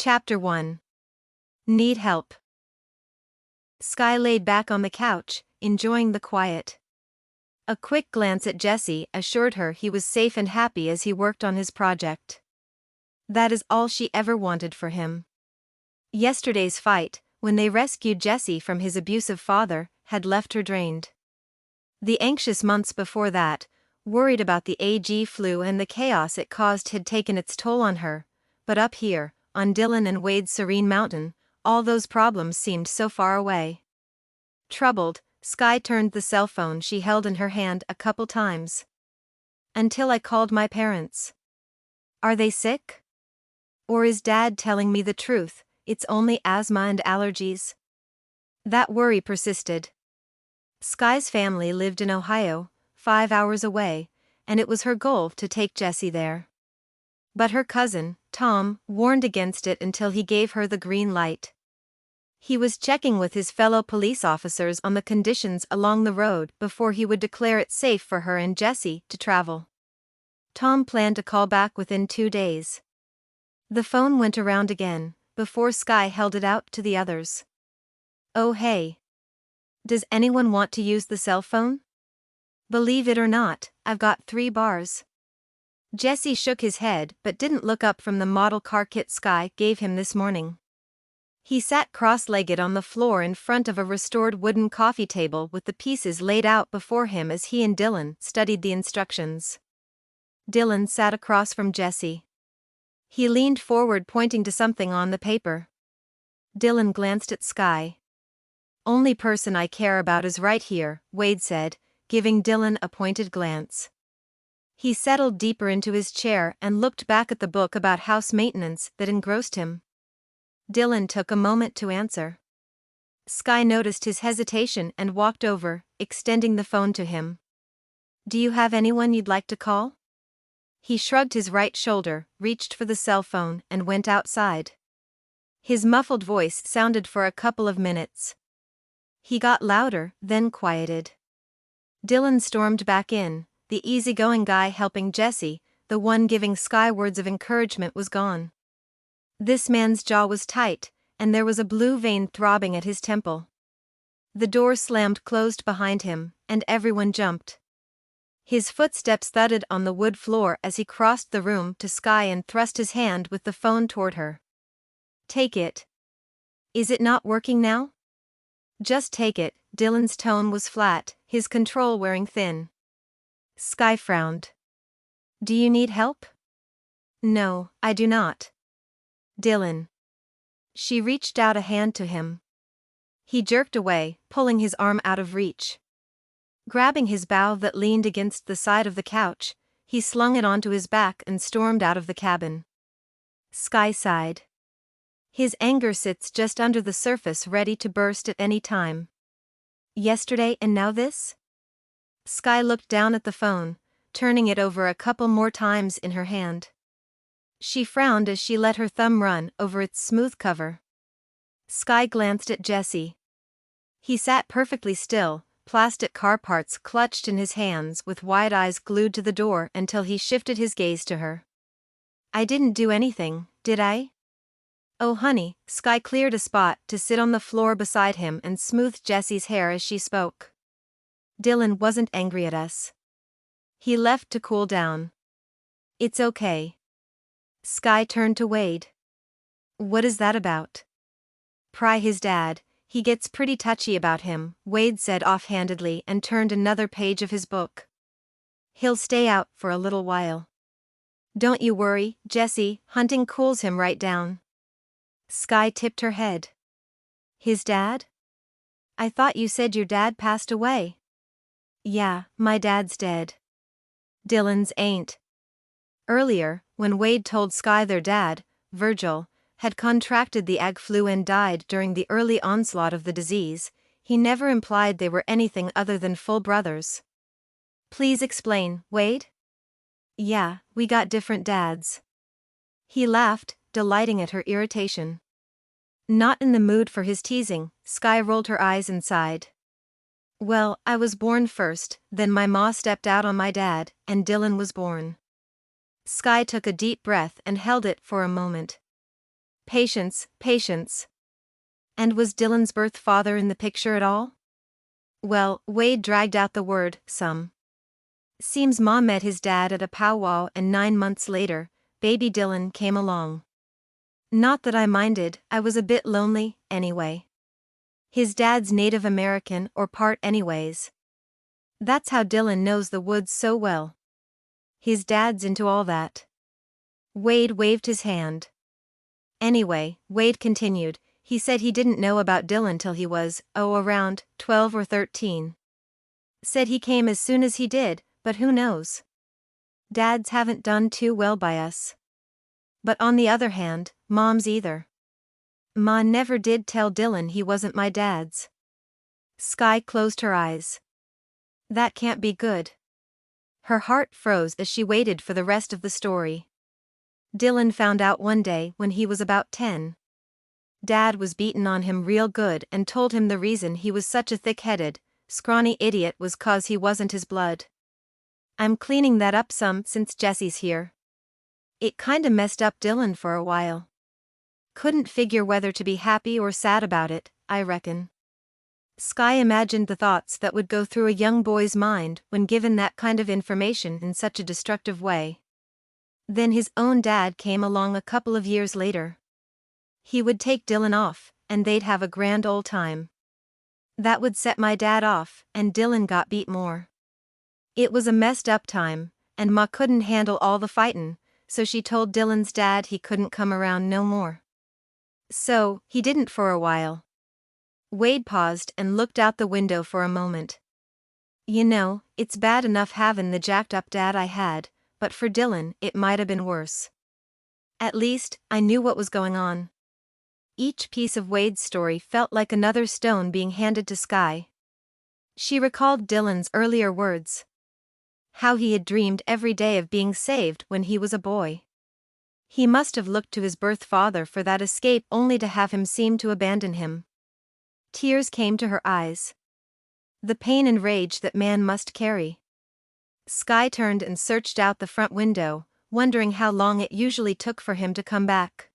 Chapter 1. Need help. Sky laid back on the couch, enjoying the quiet. A quick glance at Jesse assured her he was safe and happy as he worked on his project. That is all she ever wanted for him. Yesterday's fight, when they rescued Jesse from his abusive father, had left her drained. The anxious months before that, worried about the AG flu and the chaos it caused, had taken its toll on her, but up here, on Dylan and Wade's serene mountain, all those problems seemed so far away. Troubled, Sky turned the cell phone she held in her hand a couple times. Until I called my parents. Are they sick? Or is Dad telling me the truth, it's only asthma and allergies? That worry persisted. Sky's family lived in Ohio, 5 hours away, and it was her goal to take Jesse there. But her cousin, Tom, warned against it until he gave her the green light. He was checking with his fellow police officers on the conditions along the road before he would declare it safe for her and Jesse to travel. Tom planned to call back within 2 days. The phone went around again, before Sky held it out to the others. Oh hey. Does anyone want to use the cell phone? Believe it or not, I've got 3 bars. Jesse shook his head but didn't look up from the model car kit Sky gave him this morning. He sat cross-legged on the floor in front of a restored wooden coffee table with the pieces laid out before him as he and Dylan studied the instructions. Dylan sat across from Jesse. He leaned forward pointing to something on the paper. Dylan glanced at Sky. Only person I care about is right here, Wade said, giving Dylan a pointed glance. He settled deeper into his chair and looked back at the book about house maintenance that engrossed him. Dylan took a moment to answer. Sky noticed his hesitation and walked over, extending the phone to him. Do you have anyone you'd like to call? He shrugged his right shoulder, reached for the cell phone, and went outside. His muffled voice sounded for a couple of minutes. He got louder, then quieted. Dylan stormed back in. The easygoing guy helping Jesse, the one giving Sky words of encouragement, was gone. This man's jaw was tight, and there was a blue vein throbbing at his temple. The door slammed closed behind him, and everyone jumped. His footsteps thudded on the wood floor as he crossed the room to Sky and thrust his hand with the phone toward her. Take it. Is it not working now? Just take it. Dylan's tone was flat, his control wearing thin. Sky frowned. Do you need help? No, I do not. Dylan. She reached out a hand to him. He jerked away, pulling his arm out of reach. Grabbing his bow that leaned against the side of the couch, he slung it onto his back and stormed out of the cabin. Sky sighed. His anger sits just under the surface, ready to burst at any time. Yesterday and now this? Sky looked down at the phone, turning it over a couple more times in her hand. She frowned as she let her thumb run over its smooth cover. Sky glanced at Jesse. He sat perfectly still, plastic car parts clutched in his hands with wide eyes glued to the door until he shifted his gaze to her. I didn't do anything, did I? Oh honey. Sky cleared a spot to sit on the floor beside him and smoothed Jesse's hair as she spoke. Dylan wasn't angry at us. He left to cool down. It's okay. Sky turned to Wade. What is that about? Pry his dad, he gets pretty touchy about him, Wade said offhandedly and turned another page of his book. He'll stay out for a little while. Don't you worry, Jesse, hunting cools him right down. Sky tipped her head. His dad? I thought you said your dad passed away. Yeah, my dad's dead. Dylan's ain't. Earlier, when Wade told Sky their dad, Virgil, had contracted the ag flu and died during the early onslaught of the disease, he never implied they were anything other than full brothers. Please explain, Wade? Yeah, we got different dads. He laughed, delighting at her irritation. Not in the mood for his teasing, Sky rolled her eyes and sighed. Well, I was born first, then my ma stepped out on my dad, and Dylan was born. Sky took a deep breath and held it for a moment. Patience, patience. And was Dylan's birth father in the picture at all? Well, Wade dragged out the word, some. Seems Mom met his dad at a powwow and 9 months later, baby Dylan came along. Not that I minded, I was a bit lonely, anyway. His dad's Native American or part anyways. That's how Dylan knows the woods so well. His dad's into all that. Wade waved his hand. Anyway, Wade continued, he said he didn't know about Dylan till he was, around 12 or 13. Said he came as soon as he did, but who knows? Dads haven't done too well by us. But on the other hand, Moms either. Ma never did tell Dylan he wasn't my dad's. Sky closed her eyes. That can't be good. Her heart froze as she waited for the rest of the story. Dylan found out one day when he was about 10. Dad was beaten on him real good and told him the reason he was such a thick-headed, scrawny idiot was 'cause he wasn't his blood. I'm cleaning that up some since Jesse's here. It kinda messed up Dylan for a while. Couldn't figure whether to be happy or sad about it, I reckon. Sky imagined the thoughts that would go through a young boy's mind when given that kind of information in such a destructive way. Then his own dad came along a couple of years later. He would take Dylan off, and they'd have a grand old time. That would set my dad off, and Dylan got beat more. It was a messed up time, and Ma couldn't handle all the fightin', so she told Dylan's dad he couldn't come around no more. So, he didn't for a while. Wade paused and looked out the window for a moment. You know, it's bad enough havin' the jacked up dad I had, but for Dylan it might have been worse. At least, I knew what was going on. Each piece of Wade's story felt like another stone being handed to Sky. She recalled Dylan's earlier words. How he had dreamed every day of being saved when he was a boy. He must have looked to his birth father for that escape only to have him seem to abandon him. Tears came to her eyes. The pain and rage that man must carry. Sky turned and searched out the front window, wondering how long it usually took for him to come back.